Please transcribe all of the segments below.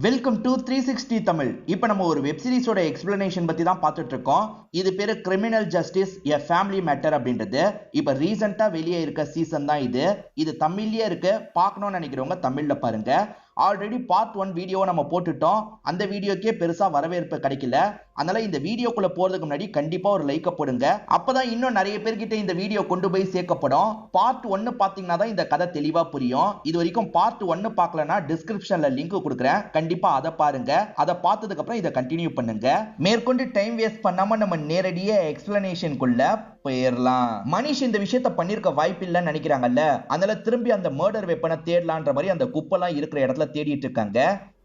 Welcome to 360 Tamil. இப்போ நம்ம ஒரு வெப் சீரிஸோட எக்ஸ்பிளனேஷன் பத்தி தான் பார்த்துட்டு இருக்கோம். இது பேரு criminal justice a family matter அப்படின்றது. இப்போ ரீசெண்டா வெளியே இருக்க சீசன் தான் இது. இது தமிழ்லயே இருக்கு. பார்க்கணும்னு நினைக்கிறவங்க தமிழ்ல பாருங்க. ஆல்ரெடி பார்ட் 1 வீடியோ நம்ம போட்டுட்டோம். அந்த வீடியோக்கே பெருசா வரவேற்பு கிடைக்கல. அதனால இந்த வீடியோக்குள்ள போறதுக்கு முன்னாடி கண்டிப்பா ஒரு லைக் போடுங்க. அப்பதான் இன்னும் நிறைய பேர்கிட்ட இந்த வீடியோ கொண்டு போய் சேர்க்கப்படும். பார்ட் 1 பாத்தீங்கன்னா தான் இந்த கதை தெளிவா புரியும். இது வரைக்கும் பார்ட் 1 பார்க்கலனா டிஸ்கிரிப்ஷன்ல லிங்க் கொடுக்குறேன். கண்டிப்பா அதை பாருங்க. அதை பார்த்ததுக்கு அப்புறம் இதை கண்டினியூ பண்ணுங்க. மேற்கொண்டு டைம் வேஸ்ட் பண்ணாம நம்ம நேரடியா எக்ஸ்பிளனேஷனுக்குள்ள போயிடலாம். மனிஷ் இந்த விஷயத்த பண்ணிருக்க வாய்ப்பு இல்லைன்னு நினைக்கிறாங்கல்ல, அதனால திரும்பி அந்த மர்டர் வெப்பனை தேடலான்ற மாதிரி அந்த குப்பெல்லாம் இருக்கிற இடத்துல தேடிட்டு இருக்காங்க.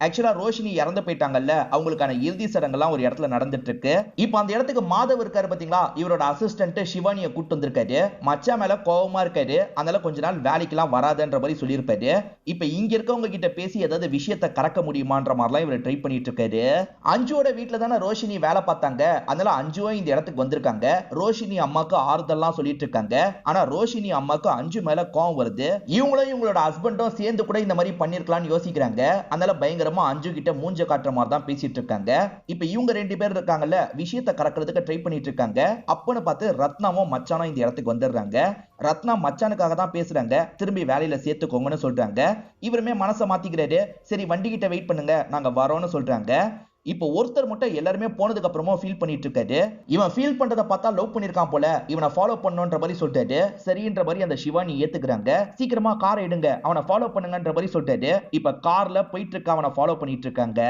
ஆக்சுவலா ரோஷினி இறந்து போயிட்டாங்கல்ல, அவங்களுக்கான இறுதி சடங்கெல்லாம் ஒரு இடத்துல நடந்துட்டு இருக்கு. இப்போ அந்த இடத்துக்கு மாதவ் இருக்காரு பாத்தீங்களா, இவரோட அசிஸ்டன்ட் சிவானியை கூட்டு வந்திருக்காரு. மச்சா மேல கோவமா இருக்காரு. அதனால கொஞ்ச நாள் வேலைக்கெல்லாம் வராதுன்ற மாதிரி சொல்லியிருப்பாரு. இப்ப இங்க இருக்கவங்க கிட்ட பேசி ஏதாவது விஷயத்தை கறக்க முடியுமான்ற மாதிரிலாம் இவர் ட்ரை பண்ணிட்டு இருக்காரு. அஞ்சுவோட வீட்டுல தானே ரோஷினி வேலை பார்த்தாங்க. அதனால அஞ்சுவும் இந்த இடத்துக்கு வந்திருக்காங்க. ரோஷினி அம்மாக்கு ஆறுதல்லாம் சொல்லிட்டு இருக்காங்க. ஆனா ரோஷினி அம்மாக்கு அஞ்சு மேல கோவம் வருது. இவங்களும் இவங்களோட ஹஸ்பண்டும் சேர்ந்து கூட இந்த மாதிரி பண்ணிருக்கலாம்னு யோசிக்கிறாங்க. அதனால பயங்கரமா அஞ்சு கிட்ட மூஞ்ச காட்டுற மாதிரி தான் பேசிட்டு இருக்காங்க. இப்ப இவங்க ரெண்டு பேர் இருக்காங்கல்ல, விஷயத்தை கறக்கிறதுக்கு ட்ரை பண்ணிட்டு இருக்காங்க. அப்பன்னு பார்த்து ரத்னாவும் மச்சானும் இந்த இடத்துக்கு வந்துடுறாங்க. ரத்னா மச்சானுக்காக தான் பேசுறாங்க. திரும்பி வேலையில சேர்த்துக்கோங்கன்னு சொல்றாங்க. இவருமே மனசை மாத்திக்கிறாரு. சரி வண்டி கிட்ட வெயிட் பண்ணுங்க, நாங்க வரோம்னு சொல்றாங்க. இப்போ ஒருத்தர் மட்டும் எல்லாருமே போனதுக்கு அப்புறமா ஃபீல் பண்ணிட்டு இருக்காரு. இவன் ஃபீல் பண்றதை பார்த்தா லவ் பண்ணிருக்கான் போல, இவனை ஃபாலோ பண்ணணும்ன்ற மாதிரி சொல்லிட்டாரு. சரின்ற மாதிரி அந்த சிவானி ஏத்துக்கிறாங்க. சீக்கிரமா காரை எடுங்க, அவனை ஃபாலோ பண்ணுங்கன்ற மாதிரி சொல்லிட்டாரு. இப்ப கார்ல போயிட்டு இருக்க அவனை ஃபாலோ பண்ணிட்டு இருக்காங்க.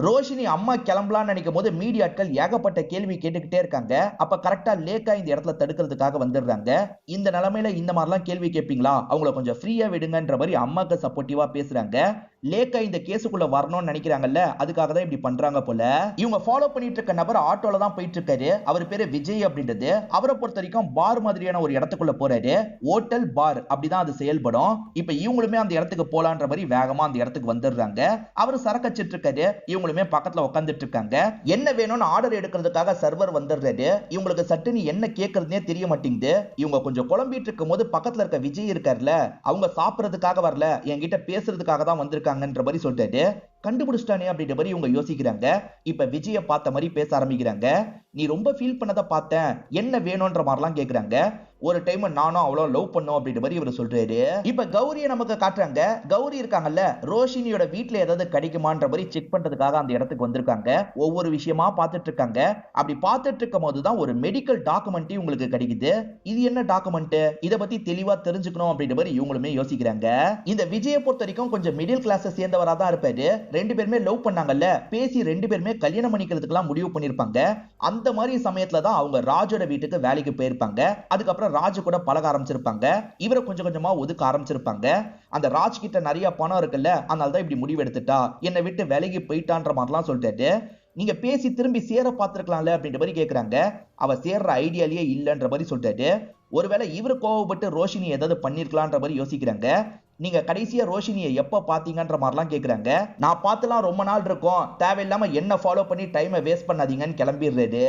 ரோஷினி அம்மா கிளம்பலாம்னு நினைக்கும் போது மீடியாட்கள் ஏகப்பட்ட கேள்வி கேட்டுக்கிட்டே இருக்காங்க. அப்ப கரெக்டா லேக்கா இந்த இடத்துல தடுக்கிறதுக்காக வந்துடுறாங்க. இந்த நிலைமையில இந்த மாதிரிலாம் கேள்வி கேட்பீங்களா, அவங்கள கொஞ்சம் ஃப்ரீயா விடுங்கன்ற மாதிரி அம்மாக்கு சப்போர்ட்டிவா பேசுறாங்க. லேக்கா இந்த கேஸுக்குள்ள வரணும்னு நினைக்கிறாங்கல்ல, அதுக்காக தான் இப்படி பண்றாங்க போல. இவங்க ஃபாலோ பண்ணிட்டு இருக்க நபர் ஆட்டோல தான் போயிட்டு இருக்காரு. அவர் பேரு விஜய் அப்படின்றது. அவரை பொறுத்த வரைக்கும் பார் மாதிரியான ஒரு இடத்துக்குள்ள போறாரு. ஹோட்டல் பார் அப்படிதான் அது செயல்படும். இப்ப இவங்களுமே அந்த இடத்துக்கு போலான்ற மாதிரி வேகமா அந்த இடத்துக்கு வந்துடுறாங்க. அவரு சரக்கச்சிட்டு இருக்காரு. இவங்களுமே பக்கத்துல உட்காந்துட்டு இருக்காங்க. என்ன வேணும்னு ஆர்டர் எடுக்கிறதுக்காக சர்வர் வந்துடுறாரு. இவங்களுக்கு சட்டுன்னு என்ன கேட்கறதுனே தெரிய மாட்டேங்குது. இவங்க கொஞ்சம் குழம்பிட்டு இருக்கும் போது பக்கத்துல இருக்க விஜய் இருக்காருல, அவங்க சாப்பிடறதுக்காக வரல, என்கிட்ட பேசுறதுக்காக தான் வந்திருக்காங்கன்ற மாதிரி சொல்லிட்டாரு. கண்டுபிடிச்சிட்டானே அப்படின்ற மாதிரி இவங்க யோசிக்கிறாங்க. இப்ப விஜய பார்த்த மாதிரி பேச ஆரம்பிக்கிறாங்க. நீ ரொம்ப ஃபீல் பண்ணதை பார்த்தேன், என்ன வேணும்ன்ற மாதிரிலாம் கேக்குறாங்க. ஒரு டைம் நானும் அவ்வளோ லவ் பண்ணோம் அப்படின்ற மாதிரி இவர் சொல்றாரு. இப்ப கௌரியை நமக்கு காட்டுறாங்க. கௌரி இருக்காங்கல்ல, ரோஷினியோட வீட்டுல ஏதாவது கிடைக்குமான்ற மாதிரி செக் பண்றதுக்காக அந்த இடத்துக்கு வந்திருக்காங்க. ஒவ்வொரு விஷயமா பார்த்துட்டு இருக்காங்க. அப்படி பார்த்துட்டு இருக்கும் போதுதான் ஒரு மெடிக்கல் டாக்குமெண்ட் உங்களுக்கு கிடைக்குது. இது என்ன டாக்குமெண்ட், இதை பத்தி தெளிவா தெரிஞ்சுக்கணும் அப்படின்ற மாதிரி இவங்களுமே யோசிக்கிறாங்க. இந்த விஜயை பொறுத்த வரைக்கும் கொஞ்சம் மிடில் கிளாஸ் சேர்ந்தவரா தான் இருப்பாரு. ரெண்டு பேருமே லவ் பண்ணாங்கல்ல, பேசி ரெண்டு பேருமே கல்யாணம் பண்ணிக்கிறதுக்கெல்லாம் முடிவு பண்ணிருப்பாங்க. அந்த மாதிரி சமயத்துல தான் அவங்க ராஜோட வீட்டுக்கு வேலைக்கு போயிருப்பாங்க. அதுக்கப்புறம் ராஜ் கூட பழக ஆரம்பிச்சிருப்பாங்க. இவரை கொஞ்சம் கொஞ்சமா ஒதுக்க ஆரம்பிச்சிருப்பாங்க. அந்த ராஜ் கிட்ட நிறைய பணம் இருக்குல்ல, அதனால தான் இப்படி முடிவு எடுத்துட்டா, என்னை விட்டு வேலைக்கு போயிட்டான்ற மாதிரிலாம் சொல்லிட்டு, நீங்க பேசி திரும்பி சேர பார்த்திருக்கலாம்ல அப்படின்ற மாதிரி கேக்குறாங்க. அவ சேர்ற ஐடியாலேயே இல்லைன்ற மாதிரி சொல்லிட்டாரு. ஒருவேளை இவரு கோவப்பட்டு ரோஷினி ஏதாவது பண்ணிருக்கலான்ற மாதிரி யோசிக்கிறாங்க. நீங்க கடைசியா ரோஷினியை எப்ப பாத்தீங்கன்ற மாதிரிலாம் கேக்குறாங்க. நான் பார்த்துலாம் ரொம்ப நாள் இருக்கும், தேவையில்லாம என்ன ஃபாலோ பண்ணி டைமை வேஸ்ட் பண்ணாதீங்கன்னு கிளம்பிடுறாரு.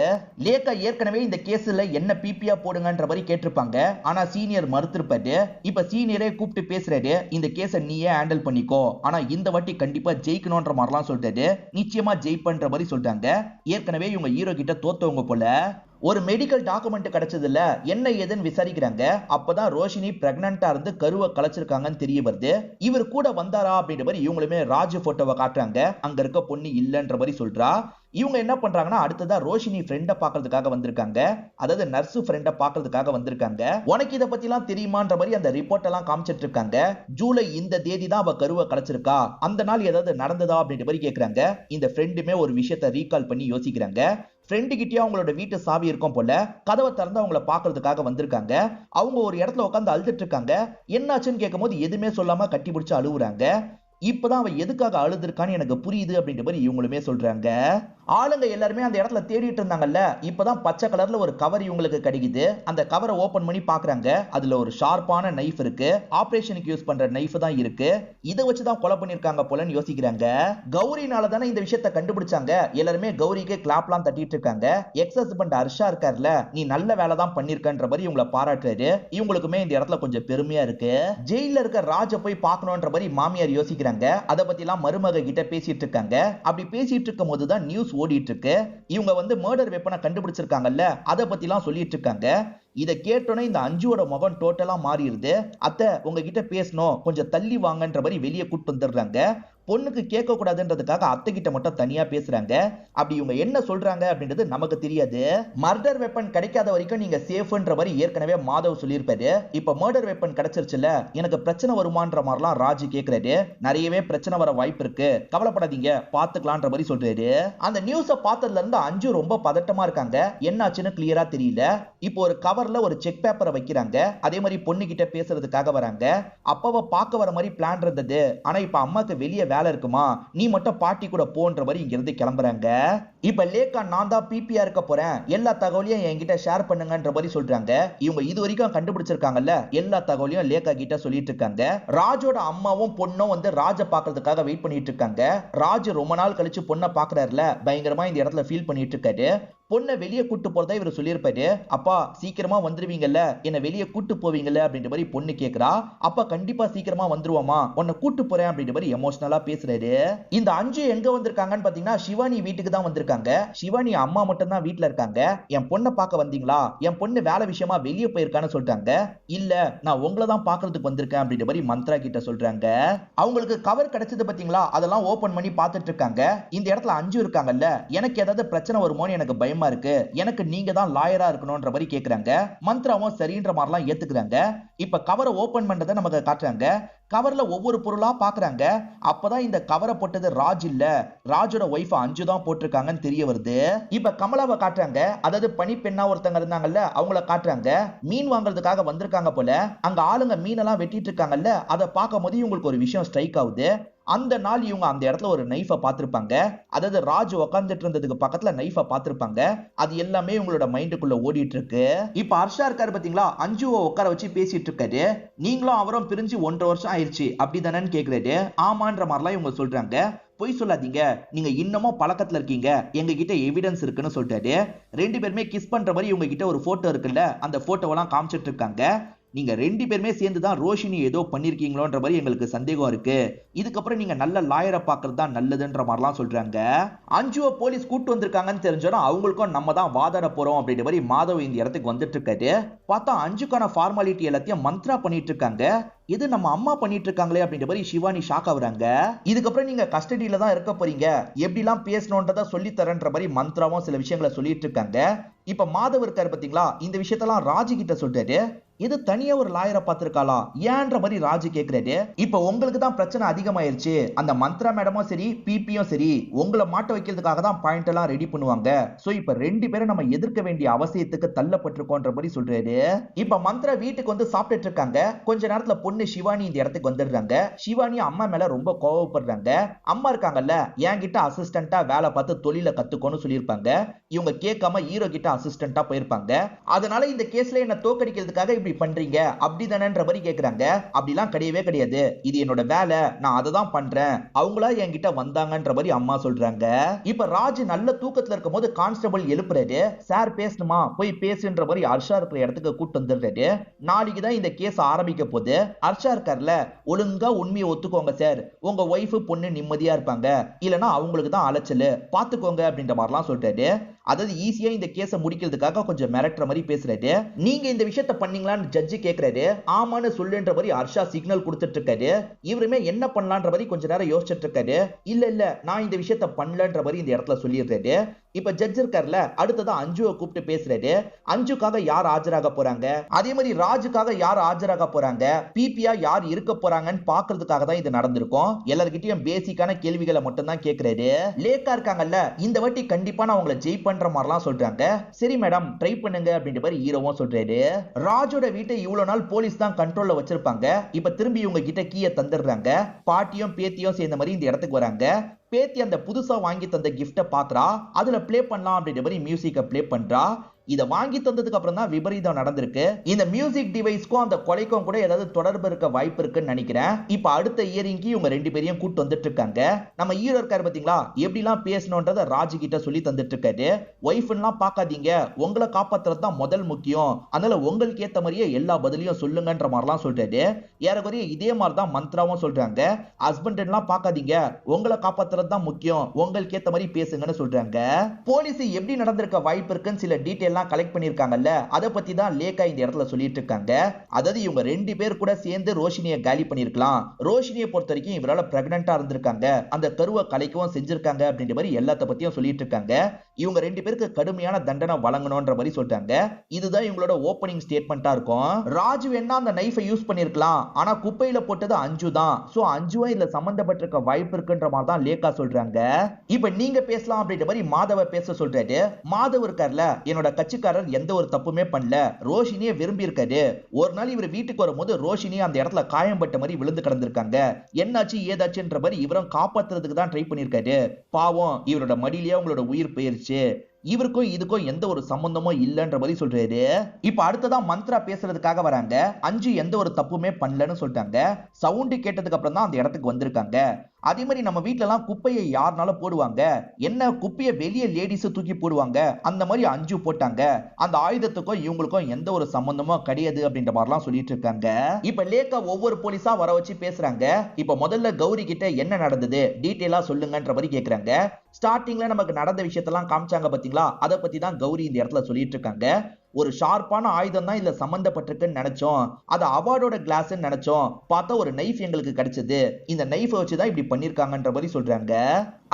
லேக்கா ஏற்கனவே இந்த கேஸ்ல என்ன பிபியா போடுங்கன்ற மாதிரி கேட்டிருப்பாங்க. ஆனா சீனியர் மறுத்திருப்பாரு. இப்ப சீனியரே கூப்பிட்டு பேசுறாரு. இந்த கேஸை நீயே ஹேண்டில் பண்ணிக்கோ, ஆனா இந்த வாட்டி கண்டிப்பா ஜெயிக்கணும்ன்ற மாதிரிலாம் சொல்லிட்டாரு. நிச்சயமா ஜெயிப்பன்ற மாதிரி சொல்றாங்க. ஏற்கனவே இவங்க ஹீரோ கிட்ட தோத்தவங்க போல. ஒரு மெடிக்கல் டாக்குமெண்ட் கிடைச்சதுல என்ன ஏதுன்னு விசாரிக்கிறாங்க. அப்பதான் ரோஷினி பிரெக்னன்ட்டா இருந்து கருவை கலைச்சிருக்காங்கன்னு தெரிய வருது. இவர் கூட வந்தாரா அப்படின்ற மாதிரி இவங்களுமே ராஜ் போட்டோவை காட்டுறாங்க. அங்க இருக்க பொண்ணு இல்லன்ற மாதிரி சொல்றா. இவங்க என்ன பண்றாங்கன்னா, அடுத்ததா ரோஷினி ஃப்ரெண்ட பாக்குறதுக்காக வந்திருக்காங்க. அதாவது நர்ஸ் ஃப்ரெண்ட பாக்குறதுக்காக வந்திருக்காங்க. உனக்கு இத பத்தி எல்லாம் தெரியுமான்ற மாதிரி அந்த ரிப்போர்ட் எல்லாம் காமிச்சிட்டு இருக்காங்க. ஜூலை இந்த தேதி தான் அவ கருவை கலைச்சிருக்கா, அந்த நாள் ஏதாவது நடந்ததா அப்படின்ற மாதிரி கேக்குறாங்க. இந்த ஃப்ரெண்டுமே ஒரு விஷயத்தை ரீகால் பண்ணி யோசிக்கிறாங்க. ஃப்ரெண்டு கிட்டே அவங்களோட வீட்டு சாவி இருக்கும் போல, கதவை திறந்து அவங்கள பாக்குறதுக்காக வந்திருக்காங்க. அவங்க ஒரு இடத்துல உட்காந்து அழுதுட்டு இருக்காங்க. என்னாச்சுன்னு கேட்கும் போது எதுவுமே சொல்லாம கட்டி பிடிச்சு அழுவுறாங்க. இப்பதான் அவ எதுக்காக அழுதுருக்கான்னு எனக்கு புரியுது அப்படின்ற மாதிரி இவங்களுமே சொல்றாங்க. ஆளுங்க எல்லாருமே அந்த இடத்துல தேடிட்டு இருந்தாங்கல்ல, இப்பதான் பச்சை கலர்ல ஒரு கவர் இவங்களுக்கு கிடைக்குது. அந்த கவரை ஓபன் பண்ணி பாக்குறாங்க. அதுல ஒரு ஷார்ப்பான நைஃப் இருக்கு. ஆபரேஷனுக்கு யூஸ் பண்ற நைஃப் தான் இருக்கு. இதை வச்சுதான் கொலை பண்ணிருக்காங்க போலன்னு யோசிக்கிறாங்க. கௌரினால தானே இந்த விஷயத்தை கண்டுபிடிச்சாங்க. எல்லாருமே கௌரிக்கு கிளாப்லாம் தட்டிட்டு இருக்காங்க. எக்ஸ் ஹஸ்பண்ட் ஹர்ஷா இருக்கார்ல, நீ நல்ல வேலை தான் பண்ணிருக்கன்ற மாதிரி இவங்களை பாராட்டுறாரு. இவங்களுக்குமே இந்த இடத்துல கொஞ்சம் பெருமையா இருக்கு. ஜெயில இருக்க ராஜ போய் பார்க்கணும்ன்ற மாதிரி மாமியார் யோசிக்கிறாங்க. அதை பத்தி எல்லாம் மருமக கிட்ட பேசிட்டு இருக்காங்க. அப்படி பேசிட்டு இருக்கும் போதுதான் நியூஸ் ஓடிட்டு இருக்கு. இவங்க வந்து மர்டர் வெப்பனை கண்டுபிடிச்சிருக்காங்கல்ல, அதை பத்தி எல்லாம் சொல்லிட்டு இருக்காங்க. இதை கேட்டோன்னே இந்த அஞ்சுவோட முகம் டோட்டலா மாறிடுது. அத்தை உங்ககிட்ட பேசணும், கொஞ்சம் தள்ளி வாங்கன்ற மாதிரி வெளியே கூட்டு வந்துடுறாங்க. பொண்ணுக்கு கேட்க கூடாதுன்றதுக்காக அத்தை கிட்ட மட்டும் தனியா பேசுறாங்க. அப்படி இவங்க என்ன சொல்றாங்க அப்படின்றது நமக்கு தெரியாது. மர்டர் வெப்பன் கிடைக்காத வரைக்கும் நீங்க சேஃப்ன்ற மாதிரி ஏற்கனவே மாதவ் சொல்லியிருப்பாரு. இப்ப மர்டர் வெப்பன் கிடைச்சிருச்சுல, எனக்கு பிரச்சனை வருமான்ற மாதிரிலாம் ராஜு கேட்கிறாரு. நிறையவே பிரச்சனை வர வாய்ப்பு இருக்கு, கவலைப்படாதீங்க பாத்துக்கலான்ற மாதிரி சொல்றாரு. அந்த நியூஸை பார்த்ததுல இருந்து அஞ்சு ரொம்ப பதட்டமா இருக்காங்க. என்னாச்சுன்னு கிளியரா தெரியல. இப்போ ஒரு கவர்ல ஒரு செக் பேப்பரை வைக்கிறாங்க. அதே மாதிரி பொண்ணு கிட்ட பேசுறதுக்காக வராங்க. அப்பாவை பார்க்க வர மாதிரி பிளான் இருந்தது. ஆனா இப்ப அம்மாக்கு வெளியே வேலை இருக்குமா, நீ மட்டும் பாட்டி கூட போன்ற மாதிரி இங்க இருந்து கிளம்புறாங்க. இப்ப லேக்கா நான் தான் பிபியா இருக்க போறேன், எல்லா தகவலையும் என்கிட்ட ஷேர் பண்ணுங்கன்ற மாதிரி சொல்றாங்க. இவங்க இது வரைக்கும் கண்டுபிடிச்சிருக்காங்கல்ல, எல்லா தகவலையும் லேக்கா கிட்ட சொல்லிட்டு இருக்காங்க. ராஜோட அம்மாவும் பொண்ணும் வந்து ராஜ பாக்குறதுக்காக வெயிட் பண்ணிட்டு இருக்காங்க. ராஜ் ரொம்ப நாள் கழிச்சு பொண்ணை பாக்குறாருல, பயங்கரமா இந்த இடத்துல ஃபீல் பண்ணிட்டு இருக்காரு. பொண்ணை வெளியே கூட்டு போறதா இவர் சொல்லியிருப்பாரு. அப்பா சீக்கிரமா வந்துருவீங்கல்ல, என்ன வெளியே கூட்டு போவீங்கல்ல அப்படின்ற மாதிரி பொண்ணு கேக்குறா. அப்பா கண்டிப்பா சீக்கிரமா வந்துருவோமா, உன்னை கூட்டு போறேன் அப்படின்ற மாதிரி எமோஷனலா பேசுறாரு. இந்த அஞ்சு எங்க வந்திருக்காங்கன்னு பாத்தீங்கன்னா சிவானி வீட்டுக்கு தான் வந்திருக்காங்க. சிவானி அம்மா மட்டும் தான் வீட்டுல இருக்காங்க. என் பொண்ணை பார்க்க வந்தீங்களா, என் பொண்ணு வேலை விஷயமா வெளியே போயிருக்கான்னு சொல்றாங்க. இல்ல நான் உங்களை தான் பாக்குறதுக்கு வந்திருக்கேன் அப்படின்ற மாதிரி மந்த்ரா கிட்ட சொல்றாங்க. அவங்களுக்கு கவர் கிடைச்சது பாத்தீங்களா, அதெல்லாம் ஓபன் பண்ணி பார்த்துட்டு இருக்காங்க. இந்த இடத்துல அஞ்சு இருக்காங்கல்ல, எனக்கு ஏதாவது பிரச்சனை வருமோன்னு எனக்கு பயமா இருக்கு, எனக்கு நீங்க தான் லாயரா இருக்கணும்ன்ற மாதிரி கேக்குறாங்க. மந்த்ராவும் சரின்ற மாதிரிலாம் ஏத்துக்கிறாங்க. இப்ப கவரை ஓபன் பண்றதை நமக்கு காட்டுறாங்க. கவர்ல ஒவ்வொரு பொருளா பாக்குறாங்க. அப்பதான் இந்த கவரை போட்டது ராஜ் இல்ல, ராஜோட ஒய்ஃப் அஞ்சு தான் போட்டிருக்காங்கன்னு தெரிய வருது. இப்ப கமலாவை காட்டுறாங்க. அதாவது பனிப்பெண்ணா ஒருத்தங்க இருந்தாங்கல்ல, அவங்கள காட்டுறாங்க. மீன் வாங்குறதுக்காக வந்திருக்காங்க போல. அங்க ஆளுங்க மீனெல்லாம் வெட்டிட்டு இருக்காங்கல்ல, அதை பார்க்கும் போது இவங்களுக்கு ஒரு விஷயம் ஸ்ட்ரைக் ஆகுது. அந்த நாள் இவங்க அந்த இடத்துல ஒரு நைஃபை பார்த்திருப்பாங்க. அதாவது ராஜ் உட்கார்ந்துட்டு இருந்ததுக்கு பக்கத்துல நைஃபை பார்த்திருப்பாங்க. அது எல்லாமே உங்களோட மைண்டுக்குள்ள ஓடிட்டு இருக்கு. இப்ப ஹர்ஷா இருக்காரு பாத்தீங்களா, அஞ்சுவை உட்கார வச்சு பேசிட்டு இருக்காரு. நீங்களும் அவரும் பிரிஞ்சு 1.5 வருஷம் ஆயிடுச்சு அப்படிதானேன்னு கேக்குறாரு. ஆமான்ற மாதிரிலாம் இவங்க சொல்றாங்க. பொய் சொல்லாதீங்க, நீங்க இன்னமும் பழக்கத்துல இருக்கீங்க, எங்க கிட்ட எவிடன்ஸ் இருக்குன்னு சொல்லிட்டாரு. ரெண்டு பேருமே கிஸ் பண்ற மாதிரி இவங்க கிட்ட ஒரு போட்டோ இருக்குல்ல, அந்த போட்டோவெல்லாம் காமிச்சிட்டு இருக்காங்க. நீங்க ரெண்டு பேருமே சேர்ந்து தான் ரோஷினி ஏதோ பண்ணிருக்கீங்களோன்ற மாதிரி எங்களுக்கு சந்தேகம் இருக்கு. இதுக்கப்புறம் நீங்க நல்ல லாயரை பாக்குறது தான் நல்லதுன்ற மாதிரிலாம் சொல்றாங்க. அஞ்சுவை போலீஸ் கூட்டு வந்திருக்காங்கன்னு தெரிஞ்சோன்னா அவங்களுக்கும் நம்ம தான் வாதாட போறோம் அப்படின்ற மாதிரி மாதவ் இந்த இடத்துக்கு வந்துட்டு இருக்காரு. பார்த்தா அஞ்சுக்கான ஃபார்மாலிட்டி எல்லாத்தையும் மந்த்ரா பண்ணிட்டு இருக்காங்க. இது நம்ம அம்மா பண்ணிட்டு இருக்காங்களே அப்படின்ற மாதிரி சிவானி ஷாக் ஆகுறாங்க. இதுக்கப்புறம் நீங்க கஸ்டடியில தான் இருக்க போறீங்க, எப்படிலாம் பேசணும்ன்றத சொல்லி தரன்ற மாதிரி மந்த்ராவும் சில விஷயங்களை சொல்லிட்டு இருக்காங்க. இப்ப மாதவ் இருக்காரு பாத்தீங்களா, இந்த விஷயத்தெல்லாம் ராஜு கிட்ட சொல்றாரு. இது தனியா ஒரு லாயரை பார்த்திருக்காளா ஏன்ற மாதிரி ராஜு கேக்குறாரு. இப்ப உங்களுக்கு தான் பிரச்சனை அதிகமாயிருச்சு. அந்த மந்த்ரா மேடமும் சரி பிபியும் சரி உங்களை மாட்ட வைக்கிறதுக்காக தான் பாயிண்ட் எல்லாம் ரெடி பண்ணுவாங்க. சோ இப்ப ரெண்டு பேரும் நம்ம எதிர்க்க வேண்டிய அவசியத்துக்கு தள்ளப்பட்டிருக்கோன்ற மாதிரி சொல்றாரு. இப்ப மந்த்ரா வீட்டுக்கு வந்து சாப்பிட்டுட்டு இருக்காங்க. கொஞ்ச நேரத்துல பொண்ணு சிவானி இந்த இடத்துக்கு வந்துடுறாங்க. சிவானி அம்மா மேல ரொம்ப கோவப்படுறாங்க. அம்மா இருக்காங்கல்ல, என்கிட்ட அசிஸ்டண்டா வேலை பார்த்து தொழில கத்துக்கோன்னு சொல்லியிருப்பாங்க. இவங்க கேட்காம ஹீரோ கிட்ட அசிஸ்டண்டா போயிருப்பாங்க. அதனால இந்த கேஸ்ல என்ன தோக்கடிக்கிறதுக்காக இப்படி பண்றீங்க அப்படிதானேன்ற மாதிரி கேக்குறாங்க. அப்படிலாம் கிடையவே கிடையாது, இது என்னோட வேலை, நான் அதை தான் பண்றேன், அவங்களா என்கிட்ட வந்தாங்கன்ற மாதிரி அம்மா சொல்றாங்க. இப்ப ராஜ் நல்ல தூக்கத்துல இருக்கும் போது கான்ஸ்டபிள் எழுப்புறாரு. சார் பேசணுமா, போய் பேசுன்ற மாதிரி ஹர்ஷா இருக்கிற இடத்துக்கு கூட்டு வந்துடுறாரு. நாளைக்கு தான் இந்த கேஸ் ஆரம்பிக்க போது. ஹர்ஷா இருக்கார்ல, ஒழுங்கா உண்மையை ஒத்துக்கோங்க சார், உங்க ஒய்ஃப் பொண்ணு நிம்மதியா இருப்பாங்க, இல்லனா அவங்களுக்கு தான் அலைச்சல், பாத்துக்கோங்க அப்படின்ற மாதிரிலாம் சொல்றாரு. அதாவது ஈஸியா இந்த கேஸை முடிக்கிறதுக்காக கொஞ்சம் மிரட்டுற மாதிரி பேசுறாரு. நீங்க இந்த விஷயத்தை பண்ணீங்களான்னு ஜட்ஜி கேக்குறாரு. ஆமான்னு சொல்லுன்ற மாதிரி ஹர்ஷா சிக்னல் கொடுத்துட்டு இருக்காரு. இவருமே என்ன பண்ணலான்ற மாதிரி கொஞ்ச நேரம் யோசிச்சுட்டு இருக்காரு. இல்ல இல்ல நான் இந்த விஷயத்தை பண்ணலன்ற மாதிரி இந்த இடத்துல சொல்லிடுறாரு. இப்ப ஜட்ஜ் இருக்கார்ல, அடுத்ததான் அஞ்சுவை கூப்பிட்டு பேசுறாரு. அஞ்சுக்காக யார் ஆஜராக போறாங்க, அதே மாதிரி ராஜுக்காக யார் ஆஜராக போறாங்க, பிபியா யார் இருக்க போறாங்கன்னு பாக்குறதுக்காக தான் இது நடந்திருக்கும். எல்லார்கிட்டயும் பேசிக்கான கேள்விகளை மட்டும் தான் கேக்குறாரு. லேக்கா இருக்காங்கல்ல, இந்த வாட்டி கண்டிப்பா நான் உங்களை ஜெயிப்பேன்ற மாதிரிலாம் சொல்றாங்க. சரி மேடம் ட்ரை பண்ணுங்க அப்படின்ற மாதிரி ஹீரோவும் சொல்றாரு. ராஜோட ராஜோட வீட்டை இவ்வளவு நாள் போலீஸ் தான் கண்ட்ரோல்ல வச்சிருப்பாங்க. இப்ப திரும்பி இவங்க கிட்ட கீயை தந்துடுறாங்க. பாட்டியும் பேத்தியும் சேர்ந்த மாதிரி இந்த இடத்துக்கு வராங்க. பேத்தி அந்த புதுசா வாங்கி தந்த கிஃப்ட பாக்குறா. அதுல பிளே பண்ணலாம் அப்படின்ற மாதிரி மியூசிக்க பிளே பண்றா. இத வாங்கி தந்ததுக்கு அப்புறம் தான் விபரீதம் நடந்திருக்கு. இந்த மியூசிக் டிவைஸ்க்கும் அந்த கொலைக்கும் கூட ஏதாவது தொடர்பு இருக்க வாய்ப்பு இருக்குன்னு நினைக்கிறேன். இப்ப அடுத்த இயரிங்க்கு இவங்க ரெண்டு பேரையும் கூட்டு வந்துட்டு இருக்காங்க. நம்ம ஹீரோ இருக்காரு பாத்தீங்களா, எப்படிலாம் பேசணும்ன்றத ராஜு கிட்ட சொல்லி தந்துட்டு இருக்காரு. ஒய்ஃப்லாம் பாக்காதீங்க, உங்களை காப்பாத்துறது தான் முதல் முக்கியம், அதனால உங்களுக்கு ஏத்த மாதிரியே எல்லா பதிலையும் சொல்லுங்கன்ற மாதிரிலாம் சொல்றாரு. ஏறக்குறைய இதே மாதிரி தான் மந்த்ராவும் சொல்றாங்க. ஹஸ்பண்ட் எல்லாம் பாக்காதீங்க, உங்களை காப்பாத்துறது தான் முக்கியம், உங்களுக்கு ஏத்த மாதிரி பேசுங்கன்னு சொல்றாங்க. போலீஸ் எப்படி நடந்திருக்க வாய்ப்பு இருக்குன்னு சில டீடைல் கலெக்ட் பண்ணிருக்காங்கல்ல, அத பத்தி தான் லேக்கா இந்த இடத்துல சொல்லிட்டு இருக்காங்க. அதாவது இவங்க ரெண்டு பேர் கூட சேர்ந்து ரோஷினியை காலி பண்ணிருக்கலாம். ரோஷினியை பொறுத்த வரைக்கும் இவரால பிரெக்னன்ட்டா இருந்திருக்காங்க, அந்த கருவை கலைக்கவும் செஞ்சிருக்காங்க அப்படின்ற மாதிரி எல்லாத்த பத்தியும் சொல்லிட்டு இருக்காங்க. இவங்க ரெண்டு பேருக்கு கடுமையான தண்டனை வழங்கணும்ன்ற மாதிரி சொல்றாங்க. இதுதான் இவங்களோட ஓபனிங் ஸ்டேட்மெண்டா இருக்கும். ராஜு வேணா அந்த நைஃபை யூஸ் பண்ணிருக்கலாம், ஆனா குப்பையில போட்டது அஞ்சு தான். சோ அஞ்சுவும் இதுல சம்பந்தப்பட்டிருக்க வாய்ப்பு இருக்குன்ற மாதிரி தான் லேக்கா சொல்றாங்க. இப்ப நீங்க பேசலாம் அப்படின்ற மாதிரி மாதவ பேச சொல்றாரு. மாதவ் இருக்கார்ல, என்னோட கட்சிக்காரர் எந்த ஒரு தப்புமே பண்ணல, ரோஷினியை விரும்பி இருக்காரு. ஒரு நாள் இவர் வீட்டுக்கு வரும்போது ரோஷினி அந்த இடத்துல காயம்பட்ட மாதிரி விழுந்து கிடந்திருக்காங்க. என்னாச்சு ஏதாச்சுன்ற மாதிரி இவரும் காப்பாத்துறதுக்கு தான் ட்ரை பண்ணிருக்காரு. பாவம் இவரோட மடியிலேயே உங்களோட உயிர் போயிருச்சு, இவருக்கும் இதுக்கும் எந்த ஒரு சம்பந்தமும் இல்லன்ற மாதிரி சொல்றாரு. இப்ப அடுத்ததான் மந்த்ரா பேசுறதுக்காக வராங்க. அஞ்சு எந்த ஒரு தப்புமே பண்ணலன்னு சொல்லிட்டாங்க. சவுண்ட் கேட்டதுக்கு அப்புறம் தான் அந்த இடத்துக்கு வந்திருக்காங்க. அதே மாதிரி நம்ம வீட்ல எல்லாம் குப்பையை யாருனாலும் போடுவாங்க, என்ன குப்பையை வெளியே லேடிஸ் தூக்கி போடுவாங்க, அந்த மாதிரி அஞ்சு போட்டாங்க. அந்த ஆயுதத்துக்கும் இவங்களுக்கும் எந்த ஒரு சம்பந்தமும் கிடையாது அப்படின்ற மாதிரிலாம் சொல்லிட்டு இருக்காங்க. இப்ப லேக்கா ஒவ்வொரு போலீஸா வர வச்சு பேசுறாங்க. இப்ப முதல்ல கௌரி கிட்ட என்ன நடந்தது டீடைலா சொல்லுங்கன்ற மாதிரி கேக்குறாங்க. ஸ்டார்டிங்ல நமக்கு நடந்த விஷயத்தெல்லாம் காமிச்சாங்க பாத்தீங்களா, அதை பத்தி தான் கௌரி இந்த இடத்துல சொல்லிட்டு இருக்காங்க. ஒரு ஷார்ப்பான ஆயுதம் தான் இதுல சம்பந்தப்பட்டிருக்குன்னு நினைச்சோம், அது அவார்டோட கிளாஸ் நினைச்சோம், பார்த்தா ஒரு நைஃப் எங்களுக்கு கிடைச்சது, இந்த நைஃபை வச்சுதான் இப்படி பண்ணிருக்காங்கன்ற மாதிரி சொல்றாங்க.